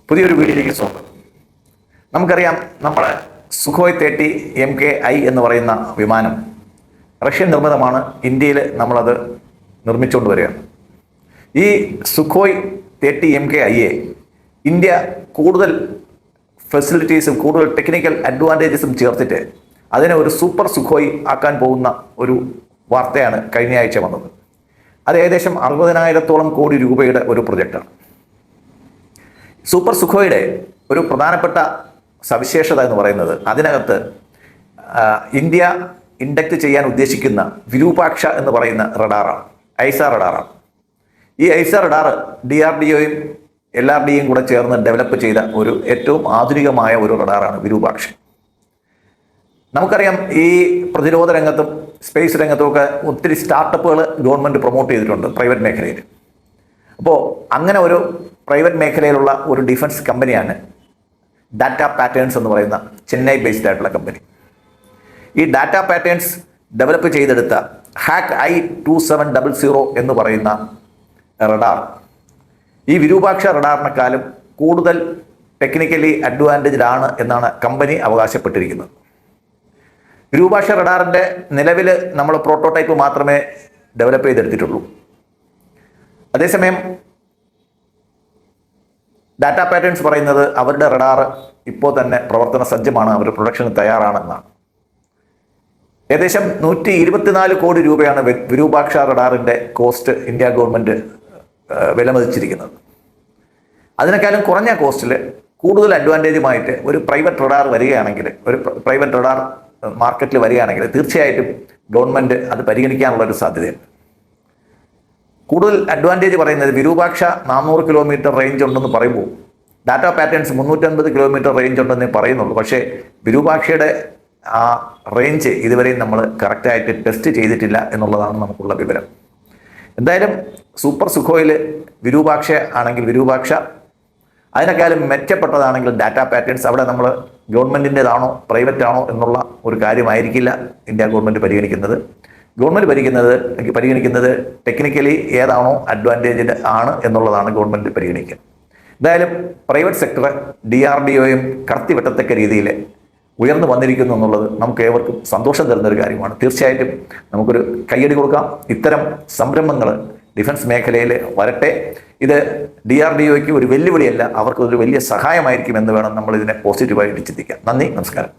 പുതിയൊരു വീഡിയോയിലേക്ക് സ്വാഗതം. നമുക്കറിയാം, നമ്മുടെ സുഖോയ് 30 MKI എന്ന് പറയുന്ന വിമാനം റഷ്യൻ നിർമ്മിതമാണ്. ഇന്ത്യയിൽ നമ്മളത് നിർമ്മിച്ചുകൊണ്ട് വരികയാണ്. ഈ സുഖോയ് 30 MKIയെ ഇന്ത്യ കൂടുതൽ ഫെസിലിറ്റീസും കൂടുതൽ ടെക്നിക്കൽ അഡ്വാൻറ്റേജസും ചേർത്തിട്ട് അതിനെ ഒരു സൂപ്പർ സുഖോയ് ആക്കാൻ പോകുന്ന ഒരു വാർത്തയാണ് കഴിഞ്ഞ ആഴ്ച വന്നത്. അത് ഏകദേശം 60,000-ഓളം കോടി രൂപയുടെ ഒരു പ്രൊജക്റ്റാണ്. സൂപ്പർ സുഖോയുടെ ഒരു പ്രധാനപ്പെട്ട സവിശേഷത എന്ന് പറയുന്നത് അതിനകത്ത് ഇന്ത്യ ഇൻഡക്റ്റ് ചെയ്യാൻ ഉദ്ദേശിക്കുന്ന വിരൂപാക്ഷ എന്ന് പറയുന്ന റഡാറാണ്, ഐസാർ റഡാറാണ്. ഈ ഐസാർ റഡാർ DRDOയും LRDയും കൂടെ ചേർന്ന് ഡെവലപ്പ് ചെയ്ത ഒരു ഏറ്റവും ആധുനികമായ ഒരു റഡാറാണ് വിരൂപാക്ഷ. നമുക്കറിയാം, ഈ പ്രതിരോധ രംഗത്തും സ്പേസ് രംഗത്തുമൊക്കെ ഒത്തിരി സ്റ്റാർട്ടപ്പുകൾ ഗവൺമെൻറ് പ്രൊമോട്ട് ചെയ്തിട്ടുണ്ട് പ്രൈവറ്റ് മേഖലയിൽ. അപ്പോൾ അങ്ങനെ ഒരു പ്രൈവറ്റ് മേഖലയിലുള്ള ഒരു ഡിഫൻസ് കമ്പനിയാണ് ഡാറ്റ പാറ്റേൺസ് എന്ന് പറയുന്ന ചെന്നൈ ബേസ്ഡ് ആയിട്ടുള്ള കമ്പനി. ഈ ഡാറ്റ പാറ്റേൺസ് ഡെവലപ്പ് ചെയ്തെടുത്ത HACK-I 2700 എന്ന് പറയുന്ന റഡാർ ഈ വിരൂപാക്ഷ റഡാറിനെക്കാളും കൂടുതൽ ടെക്നിക്കലി അഡ്വാൻറ്റേജ്ഡ് ആണ് എന്നാണ് കമ്പനി അവകാശപ്പെട്ടിരിക്കുന്നത്. വിരൂപാക്ഷ റഡാറിൻ്റെ നിലവിൽ നമ്മൾ പ്രോട്ടോടൈപ്പ് മാത്രമേ ഡെവലപ്പ് ചെയ്തെടുത്തിട്ടുള്ളൂ. അതേസമയം ഡാറ്റ പാറ്റേൺസ് പറയുന്നത് അവരുടെ റഡാർ ഇപ്പോൾ തന്നെ പ്രവർത്തന സജ്ജമാണ്, അവർ പ്രൊഡക്ഷന് തയ്യാറാണെന്നാണ്. ഏകദേശം 124 കോടി രൂപയാണ് വിരൂപാക്ഷ റഡാറിൻ്റെ കോസ്റ്റ് ഇന്ത്യ ഗവൺമെൻറ് വിലമതിച്ചിരിക്കുന്നത്. അതിനേക്കാളും കുറഞ്ഞ കോസ്റ്റിൽ കൂടുതൽ അഡ്വാൻറ്റേജുമായിട്ട് ഒരു പ്രൈവറ്റ് റഡാർ വരികയാണെങ്കിൽ, ഒരു പ്രൈവറ്റ് റഡാർ മാർക്കറ്റിൽ വരികയാണെങ്കിൽ തീർച്ചയായിട്ടും ഗവൺമെൻറ് അത് പരിഗണിക്കാനുള്ളൊരു സാധ്യതയുണ്ട്. കൂടുതൽ അഡ്വാൻറ്റേജ് പറയുന്നത് വിരൂപാക്ഷ 400 കിലോമീറ്റർ റേഞ്ച് ഉണ്ടെന്ന് പറയുമ്പോൾ ഡാറ്റ പാറ്റേൺസ് 350 കിലോമീറ്റർ റേഞ്ച് ഉണ്ടെന്നേ പറയുന്നുള്ളൂ. പക്ഷേ വിരൂപാക്ഷയുടെ ആ റേഞ്ച് ഇതുവരെയും നമ്മൾ കറക്റ്റായിട്ട് ടെസ്റ്റ് ചെയ്തിട്ടില്ല എന്നുള്ളതാണ് നമുക്കുള്ള വിവരം. എന്തായാലും സൂപ്പർ സുഖോയിൽ വിരൂപാക്ഷ ആണെങ്കിൽ വിരൂപാക്ഷ, അതിനേക്കാളും മെച്ചപ്പെട്ടതാണെങ്കിൽ ഡാറ്റ പാറ്റേൺസ്. അവിടെ നമ്മൾ ഗവൺമെൻറ്റിൻ്റെതാണോ പ്രൈവറ്റ് ആണോ എന്നുള്ള ഒരു കാര്യമായിരിക്കില്ല ഇന്ത്യ ഗവൺമെൻറ് പരിഗണിക്കുന്നത്. ഗവൺമെൻറ് പരിഗണിക്കുന്നത് ടെക്നിക്കലി ഏതാണോ അഡ്വാൻറ്റേജ്ഡ് ആണ് എന്നുള്ളതാണ് ഗവൺമെൻറ് പരിഗണിക്കുക. എന്തായാലും പ്രൈവറ്റ് സെക്ടർ DRDOയും കടത്തിവെട്ടത്തക്ക രീതിയിൽ ഉയർന്നു വന്നിരിക്കുന്നു എന്നുള്ളത് നമുക്ക് ഏവർക്കും സന്തോഷം തരുന്നൊരു കാര്യമാണ്. തീർച്ചയായിട്ടും നമുക്കൊരു കയ്യടി കൊടുക്കാം. ഇത്തരം സംരംഭങ്ങൾ ഡിഫൻസ് മേഖലയിൽ വരട്ടെ. ഇത് DRDOയ്ക്ക് ഒരു വെല്ലുവിളിയല്ല, അവർക്ക് ഒരു വലിയ സഹായമായിരിക്കും എന്ന് വേണം നമ്മൾ ഇതിനെ പോസിറ്റീവായിട്ട് ചിന്തിക്കാം. നന്ദി, നമസ്കാരം.